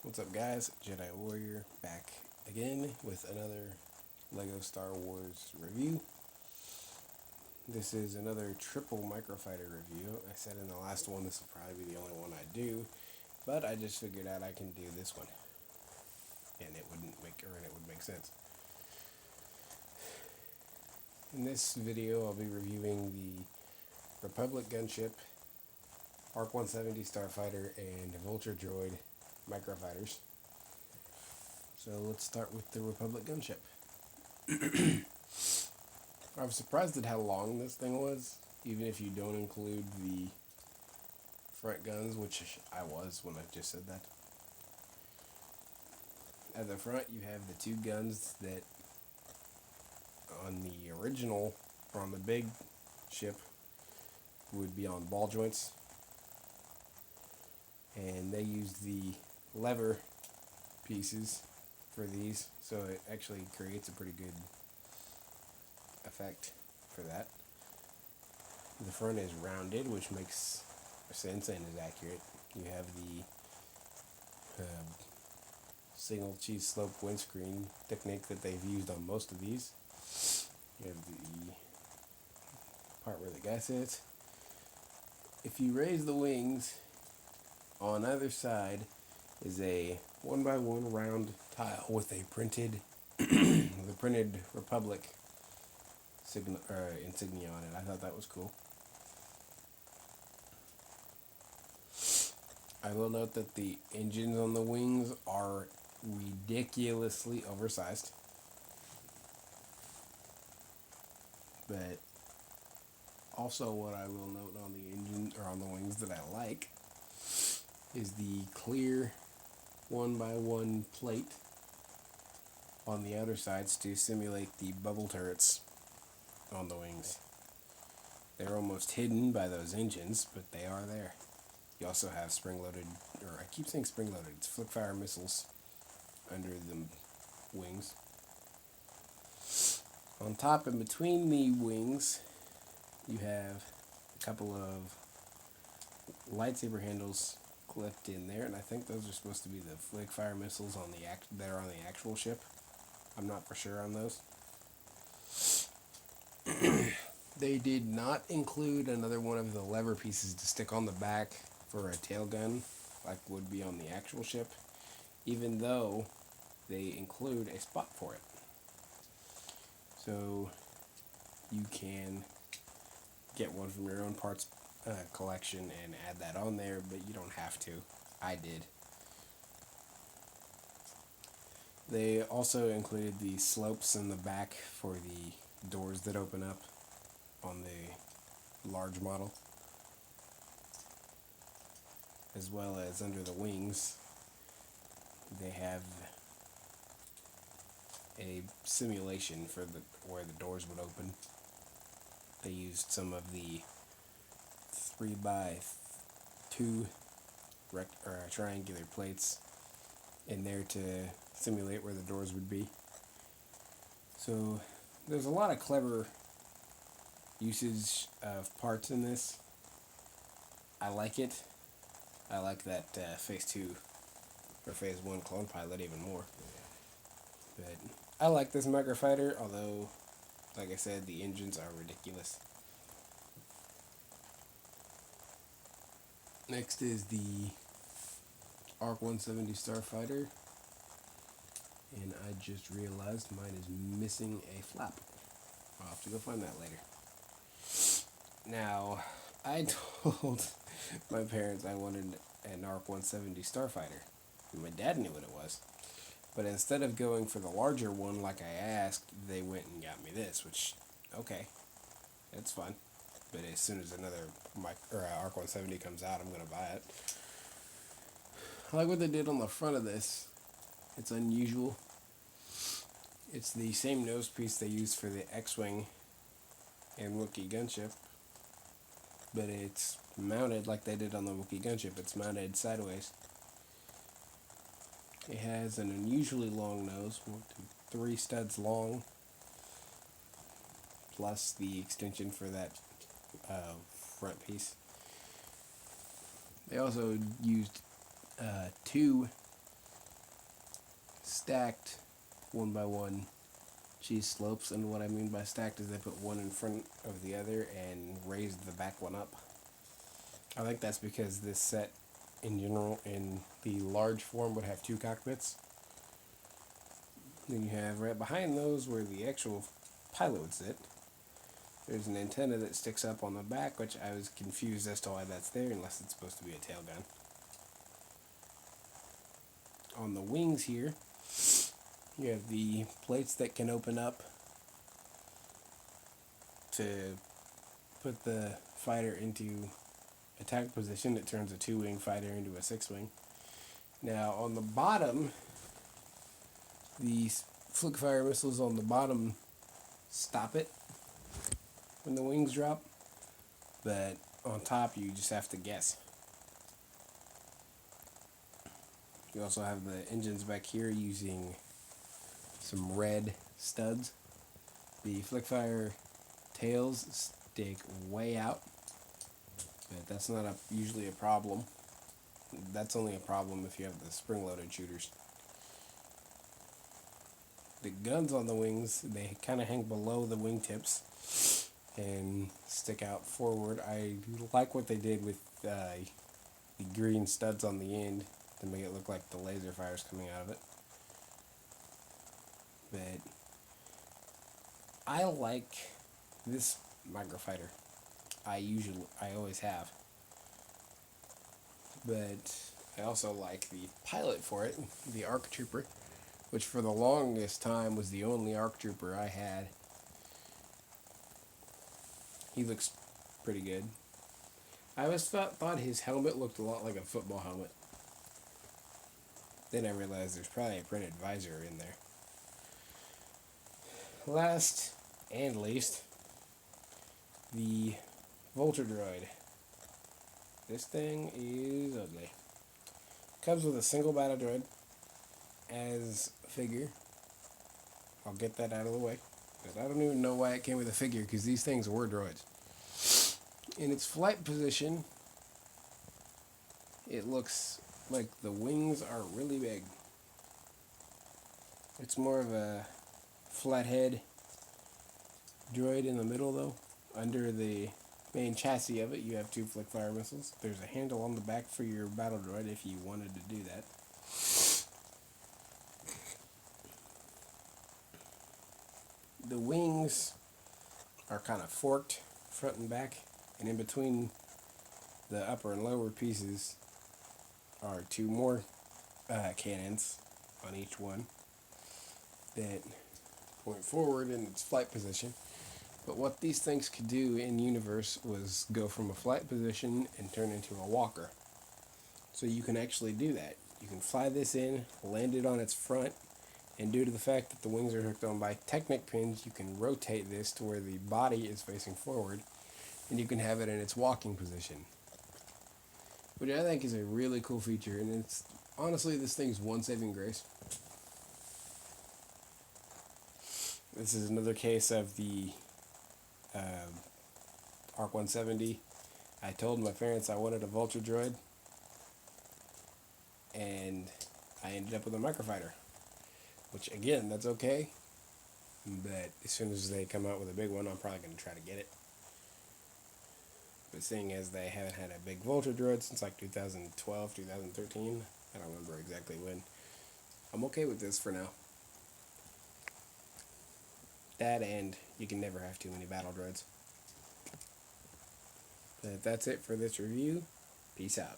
What's up, guys? Jedi Warrior back again with another LEGO Star Wars review. This is another triple microfighter review. I said in the last one this will probably be the only one I do, but I just figured out I can do this one, and it would make sense. In this video, I'll be reviewing the Republic gunship, arc170 starfighter, and vulture droid microfighters. So let's start with the Republic gunship. I was surprised at how long this thing was, even if you don't include the front guns, which I was when I just said that. At the front, you have the two guns that on the original, or on the big ship, would be on ball joints. And they used the lever pieces for these, so it actually creates a pretty good effect for that. The front is rounded, which makes sense and is accurate. You have the single cheese slope windscreen technique that they've used on most of these. You have the part where the guy sits. If you raise the wings, on either side is a 1x1 round tile with a printed Republic insignia on it. I thought that was cool. I will note that the engines on the wings are ridiculously oversized. But also what I will note on the engine or on the wings that I like is the clear 1x1 plate on the outer sides to simulate the bubble turrets on the wings. They're almost hidden by those engines, but they are there. You also have spring-loaded, or I keep saying spring-loaded, it's flip-fire missiles under the wings. On top and between the wings, you have a couple of lightsaber handles clipped in there, and I think those are supposed to be the flick-fire missiles on that are on the actual ship. I'm not for sure on those. They did not include another one of the lever pieces to stick on the back for a tail gun, like would be on the actual ship, even though they include a spot for it. So you can get one from your own parts collection and add that on there, but you don't have to. I did. They also included the slopes in the back for the doors that open up on the large model, as well as under the wings. They have a simulation for where the doors would open. They used some of the 3x2 triangular plates in there to simulate where the doors would be. So there's a lot of clever usage of parts in this. I like it. I like that Phase 2 or Phase 1 clone pilot even more. But I like this microfighter, although, like I said, the engines are ridiculous. Next is the arc170 starfighter, and I just realized mine is missing a flap. I'll have to go find that later. Now, I told my parents I wanted an arc170 starfighter. My dad knew what it was. But instead of going for the larger one like I asked, they went and got me this, which, okay, that's fine. But as soon as another arc170 comes out, I'm going to buy it. I like what they did on the front of this. It's unusual. It's the same nose piece they used for the X-Wing and Wookiee gunship, but it's mounted like they did on the Wookiee gunship. It's mounted sideways. It has an unusually long nose, 3 studs long, plus the extension for that front piece. They also used two stacked one by one cheese slopes, and what I mean by stacked is they put one in front of the other and raised the back one up. I think that's because this set in general in the large form would have two cockpits. Then you have right behind those where the actual pilot would sit. There's an antenna that sticks up on the back, which I was confused as to why that's there unless it's supposed to be a tail gun. On the wings here, you have the plates that can open up to put the fighter into attack position. It turns a 2-wing fighter into a 6-wing. Now on the bottom, the flick fire missiles on the bottom stop it when the wings drop, but on top you just have to guess. You also have the engines back here using some red studs. The flick fire tails stick way out, but that's not usually a problem. That's only a problem if you have the spring-loaded shooters. The guns on the wings, they kind of hang below the wingtips and stick out forward. I like what they did with the green studs on the end to make it look like the laser fire's coming out of it. But I like this microfighter. I always have. But I also like the pilot for it, the ARC Trooper, which for the longest time was the only ARC Trooper I had. He looks pretty good. I always thought his helmet looked a lot like a football helmet. Then I realized there's probably a printed visor in there. Last and least, the vulture droid. This thing is ugly. Comes with a single battle droid as a figure. I'll get that out of the way. But I don't even know why it came with a figure, because these things were droids. In its flight position, it looks like the wings are really big. It's more of a flathead droid in the middle, though. Under the main chassis of it, you have two flick fire missiles. There's a handle on the back for your battle droid if you wanted to do that. The wings are kind of forked front and back, and in between the upper and lower pieces are two more cannons on each one that point forward in its flight position. But what these things could do in universe was go from a flight position and turn into a walker. So you can actually do that. You can fly this in, land it on its front, and due to the fact that the wings are hooked on by Technic pins, you can rotate this to where the body is facing forward, and you can have it in its walking position. Which I think is a really cool feature, and it's honestly, this thing's one saving grace. This is another case of the arc170. I told my parents I wanted a vulture droid, and I ended up with a microfighter. Which, again, that's okay, but as soon as they come out with a big one, I'm probably going to try to get it. But seeing as they haven't had a big vulture droid since like 2012, 2013, I don't remember exactly when, I'm okay with this for now. That, and you can never have too many battle droids. But that's it for this review. Peace out.